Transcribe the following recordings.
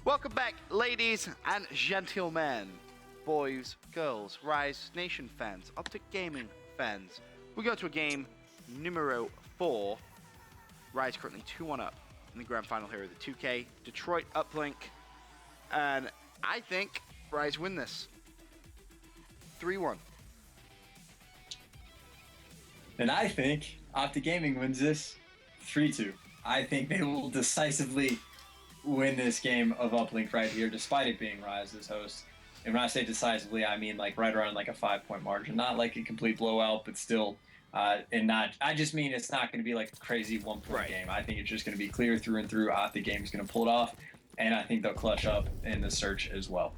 Welcome back, ladies and gentlemen, boys, girls, Rise Nation fans, Optic Gaming fans. We go to a game numero 4. Rise currently 2-1 up in the grand final here of the 2K. Detroit uplink. And I think Rise win this. 3-1. And I think Optic Gaming wins this 3-2. I think they will decisively win this game of uplink right here, despite it being Rise as host. And when I say decisively, I mean like right around like a 5-point margin, not like a complete blowout, but still, and not. I just mean it's not going to be like a crazy 1-point game. I think it's just going to be clear through and through. Optic Gaming is going to pull it off, and I think they'll clutch up in the search as well.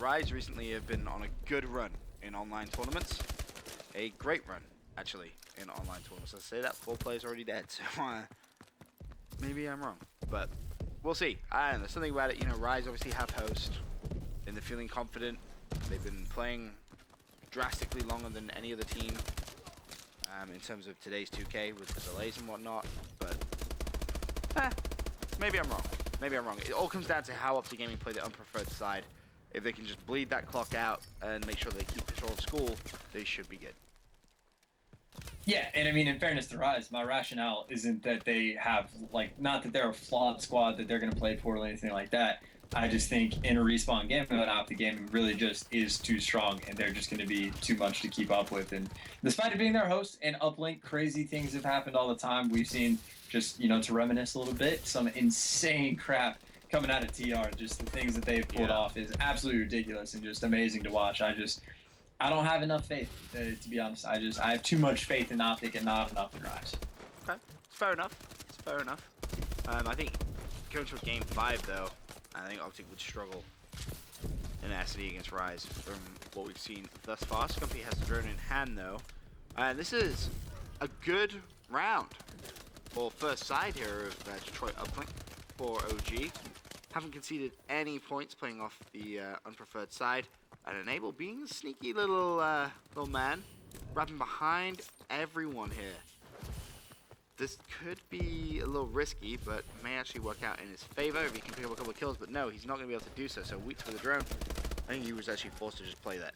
Rise recently have been on a good run in online tournaments, a great run actually in online tournaments. I say that 4 players already dead, so maybe I'm wrong, but. We'll see. I don't know. Something about it, you know, Rise obviously have host, and they're feeling confident. They've been playing drastically longer than any other team in terms of today's 2K with the delays and whatnot. But maybe I'm wrong. Maybe I'm wrong. It all comes down to how Optic Gaming play the unpreferred side. If they can just bleed that clock out and make sure they keep control of school, they should be good. Yeah, and I mean, in fairness to Rise, my rationale isn't that they have, like, not that they're a flawed squad that they're going to play poorly or anything like that. I just think in a respawn game, an Optic Gaming really just is too strong, and they're just going to be too much to keep up with. And despite it being their host and uplink, crazy things have happened all the time. We've seen, just, you know, to reminisce a little bit, some insane crap coming out of TR. Just the things that they've pulled off is absolutely ridiculous and just amazing to watch. I don't have enough faith, to be honest. I have too much faith in Optic and not enough in Rise. Okay, it's fair enough. It's fair enough. I think going to a game 5 though, I think Optic would struggle in SD against Rise from what we've seen thus far. Scumpy has the drone in hand though, and this is a good round for first side here of Detroit uplink for OG. Haven't conceded any points playing off the unpreferred side. And Enable being a sneaky little man, wrapping behind everyone here. This could be a little risky, but may actually work out in his favor if he can pick up a couple of kills. But no, he's not going to be able to do so. So Wheats for the drone. I think he was actually forced to just play that.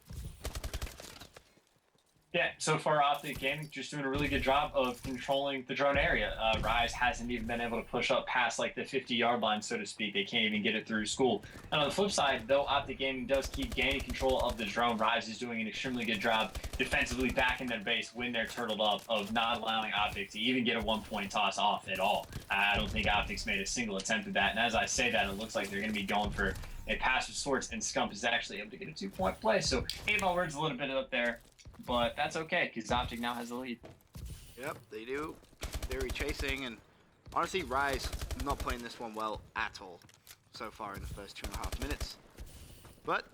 Yeah, so far Optic Gaming just doing a really good job of controlling the drone area. Rise hasn't even been able to push up past like the 50-yard line, so to speak. They can't even get it through school. And on the flip side, though Optic Gaming does keep gaining control of the drone, Rise is doing an extremely good job defensively backing their base when they're turtled up of not allowing Optic to even get a 1-point toss off at all. I don't think Optic's made a single attempt at that. And as I say that, it looks like they're going to be going for a pass of sorts, and Scump is actually able to get a 2-point play. So ate my words a little bit up there. But that's okay, because Optic now has the lead. Yep, they do. Theory chasing, and honestly, Rise not playing this one well at all so far in the first 2.5 minutes. But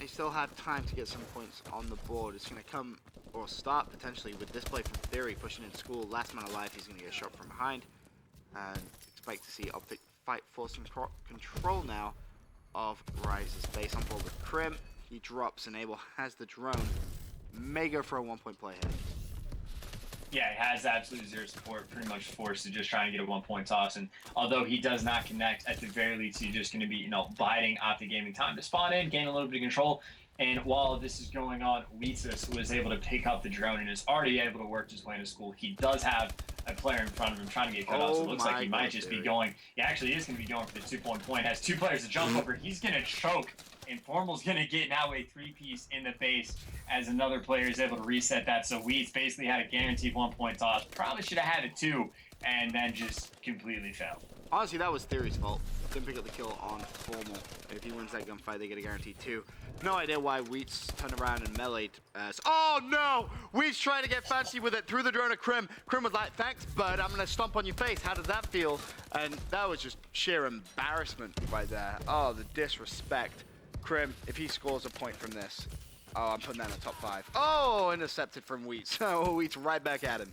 they still have time to get some points on the board. It's going to come, or start potentially, with this play from Theory pushing in school. Last man alive, he's going to get a shot from behind. And expect to see Optic fight for some control now of Rise's base on board with Crim. He drops, Enable has the drone. May go for a 1-point play here. Yeah, he has absolute zero support, pretty much forced to just try and get a 1-point toss. And although he does not connect, at the very least, he's just going to be, you know, biding Optic Gaming time to spawn in, gain a little bit of control. And while this is going on, Wheatsus was able to pick up the drone and is already able to work his way into school. He does have a player in front of him trying to get cut off, so it looks like he might just be going. He actually is going to be going for the 2-point point. Has 2 players to jump over. He's going to choke. Informal's going to get now a 3-piece in the face as another player is able to reset that. So Wheats basically had a guaranteed 1-point toss. Probably should have had a 2 and then just completely failed. Honestly, that was Theory's fault. Didn't pick up the kill on Formal. If he wins that gunfight, they get a guaranteed 2. No idea why Wheats turned around and meleeed. Oh no! Wheats trying to get fancy with it through the drone of Crim. Crim was like, thanks bud, I'm gonna stomp on your face. How does that feel? And that was just sheer embarrassment right there. Oh, the disrespect. Crim, if he scores a point from this, oh, I'm putting that in the top 5. Oh, intercepted from Wheats. Oh, Wheats right back at him.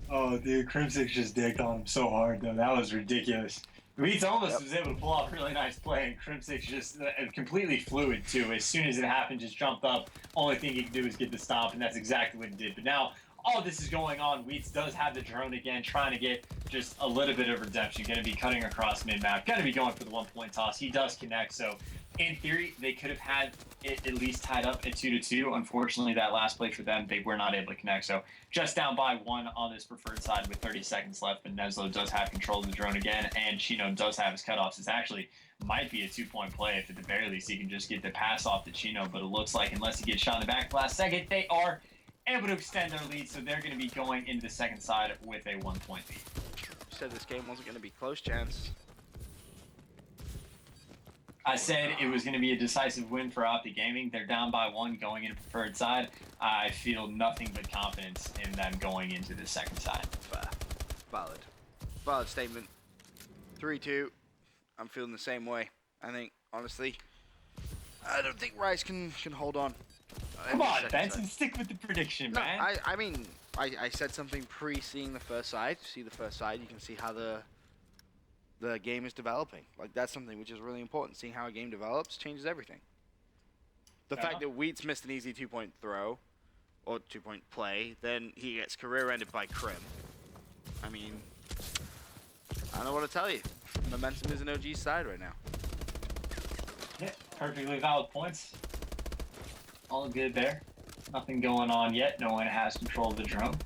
Oh, dude, Crimson just dicked on him so hard, though. That was ridiculous. Wheats almost was able to pull off a really nice play, and Crimsix just completely fluid, too. As soon as it happened, just jumped up. Only thing he could do is get the stomp, and that's exactly what he did. But now, all this is going on, Wheats does have the drone again, trying to get just a little bit of redemption. Going to be cutting across mid-map. Going to be going for the 1-point toss. He does connect, so in theory, they could have had it at least tied up at 2-2. Unfortunately, that last play for them, they were not able to connect. So just down by 1 on this preferred side with 30 seconds left. But Neslo does have control of the drone again, and Chino does have his cutoffs. It's actually might be a 2-point play if at the very least he can just get the pass off to Chino. But it looks like unless he gets shot in the back last second, they are able to extend their lead. So they're going to be going into the second side with a 1-point lead. You said this game wasn't going to be close, Chance. I said it was going to be a decisive win for Optic Gaming. They're down by 1 going into preferred side. I feel nothing but confidence in them going into the second side. Fair. Valid statement. 3-2. I'm feeling the same way. I think, honestly, I don't think Rise can hold on. Come on, Benson, stick with the prediction, No, man. I mean, I said something pre-seeing the first side. See the first side, you can see how the game is developing. Like, that's something which is really important. Seeing how a game develops changes everything. The fact that Wheats missed an easy 2-point throw, or 2-point play, then he gets career-ended by Krim. I mean, I don't know what to tell you. Momentum is an OG side right now. Yeah, perfectly valid points. All good there. Nothing going on yet. No one has control of the drone.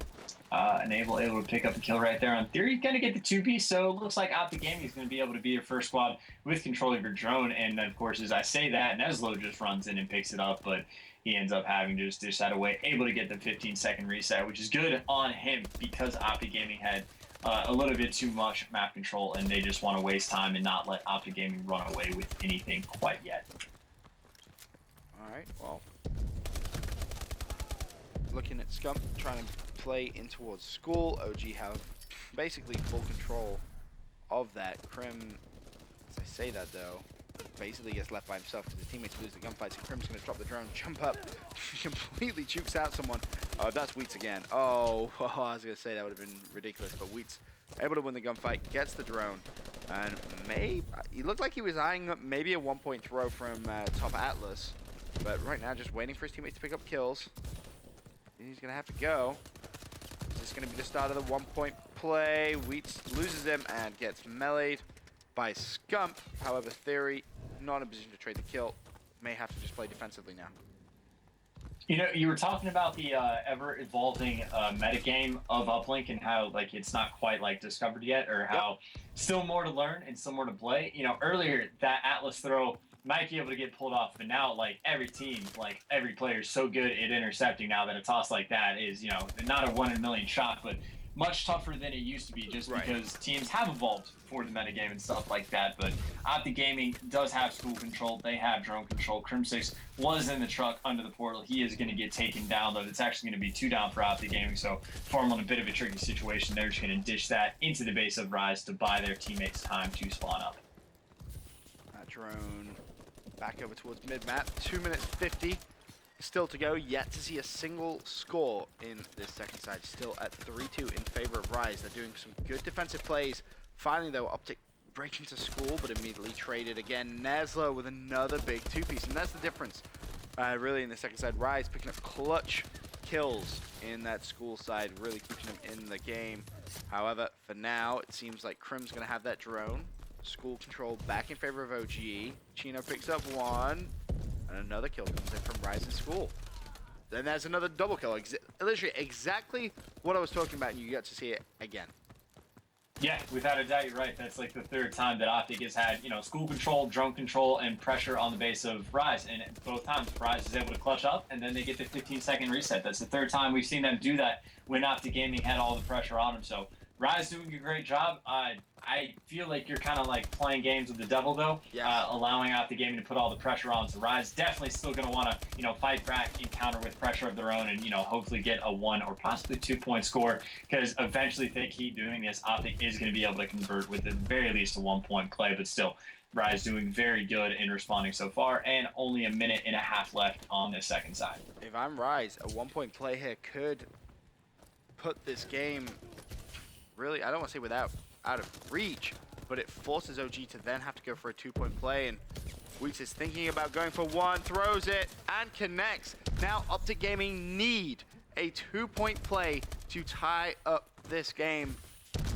Able to pick up a kill right there on theory. Gonna get the 2B, so it looks like Optic Gaming is going to be able to be your first squad with control of your drone. And of course, as I say that, Neslo just runs in and picks it up, but he ends up having to just dish that away, able to get the 15-second reset, which is good on him because Optic Gaming had a little bit too much map control, and they just want to waste time and not let Optic Gaming run away with anything quite yet. All right, well, looking at Scump trying to play in towards school. OG have basically full control of that. Krim, as I say that though, basically gets left by himself because his teammates lose the gunfight. So Krim's going to drop the drone, jump up, completely jukes out someone. Oh, that's Wheats again. Oh, I was going to say that would have been ridiculous, but Wheats able to win the gunfight, gets the drone, and he looked like he was eyeing up maybe a 1-point throw from top Atlas, but right now just waiting for his teammates to pick up kills. He's going to have to go. This is going to be the start of the 1-point play. Wheats loses him and gets meleeed by Scump. However, Theory not in a position to trade the kill. May have to just play defensively now. You know, you were talking about the ever-evolving metagame of Uplink and how, like, it's not quite, like, discovered yet, or how still more to learn and still more to play. You know, earlier, that Atlas throw might be able to get pulled off, but now, like, every team, like, every player is so good at intercepting now that a toss like that is, you know, not a 1 in a million shot, but much tougher than it used to be just because teams have evolved for the metagame and stuff like that. But Optic Gaming does have school control. They have drone control. Crim6 was in the truck under the portal. He is going to get taken down, though. It's actually going to be 2 down for Optic Gaming, so Form on a bit of a tricky situation. They're just going to dish that into the base of Rise to buy their teammates time to spawn up. That drone back over towards mid-map. 2 minutes 50 still to go. Yet to see a single score in this second side. Still at 3-2 in favor of Rise. They're doing some good defensive plays. Finally, though, Optic breaking to school, but immediately traded again. Neslo with another big 2-piece, and that's the difference. Really, in the second side, Rise picking up clutch kills in that school side, really keeping them in the game. However, for now, it seems like Krim's going to have that drone. School control back in favor of OG. Chino picks up 1, and another kill comes in from Rise in school. Then there's another double kill. Literally exactly what I was talking about, and you get to see it again. Yeah, without a doubt, you're right. That's like the 3rd time that Optic has had, you know, school control, drone control, and pressure on the base of Rise. And both times, Rise is able to clutch up, and then they get the 15-second reset. That's the 3rd time we've seen them do that when Optic Gaming had all the pressure on them. So Rise doing a great job. I feel like you're kind of like playing games with the devil, though, allowing Optic Gaming to put all the pressure on. So Rise definitely still going to want to, you know, fight back and counter with pressure of their own and, you know, hopefully get a 1 or possibly 2-point score, because eventually if they keep doing this, Optic is going to be able to convert with at the very least a 1-point play. But still, Rise doing very good in responding so far, and only a minute and a half left on this second side. If I'm Rise, a 1-point play here could put this game really, I don't want to say out of reach, but it forces OG to then have to go for a 2-point play, and Wheats is thinking about going for 1, throws it, and connects. Now Optic Gaming need a 2-point play to tie up this game.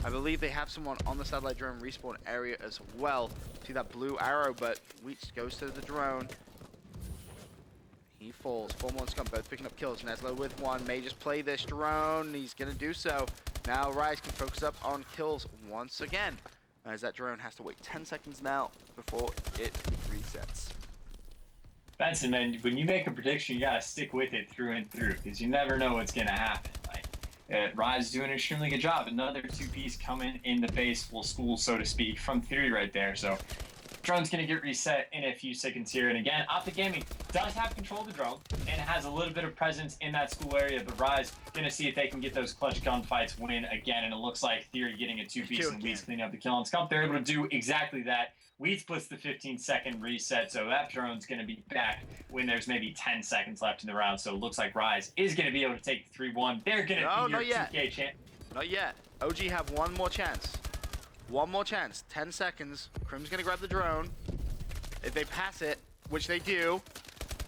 I believe they have someone on the satellite drone respawn area as well. See that blue arrow, but Weech goes to the drone. He falls. Formal and Scum both picking up kills. Neslo with one. May just play this drone. He's going to do so. Now Rise can focus up on kills once again, as that drone has to wait 10 seconds now before it resets. Benson, man, when you make a prediction, you gotta stick with it through and through, because you never know what's gonna happen. Like, Rise is doing an extremely good job. Another 2-piece coming in the baseball school, so to speak, from Theory right there. So, drone's gonna get reset in a few seconds here. And again, Optic Gaming does have control of the drone and has a little bit of presence in that school area, but Rise gonna see if they can get those clutch gunfights win again. And it looks like Theory getting a 2-piece and Weeds cleaning up the kill on Scump. They're able to do exactly that. Weeds splits the 15-second reset, so that drone's going to be back when there's maybe 10 seconds left in the round. So it looks like Rise is going to be able to take the 3-1. They're going to be your 2K champ. Not yet. OG have one more chance. One more chance. 10 seconds. Crim's going to grab the drone. If they pass it, which they do,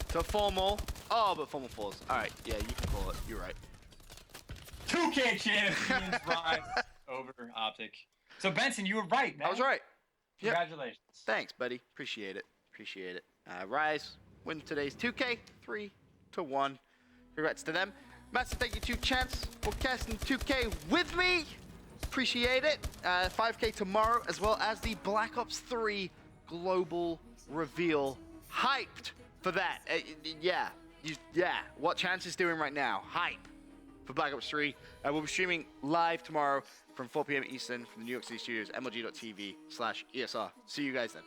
to Formal. Oh, but Formal falls. All right. Yeah, you can call it. You're right. 2K champions, Rise over Optic. So, Benson, you were right, man. I was right. Congratulations. Yep. Thanks, buddy. Appreciate it. Appreciate it. Rise win today's 2K 3-1. Congrats to them. Massive thank you to Chance for casting 2K with me. Appreciate it. 5K tomorrow, as well as the Black Ops 3 global reveal. Hyped for that. Yeah. What Chance is doing right now. Hype for Black Ops 3. We'll be streaming live tomorrow from 4 p.m. Eastern from the New York City studios, MLG.tv/ESR. See you guys then.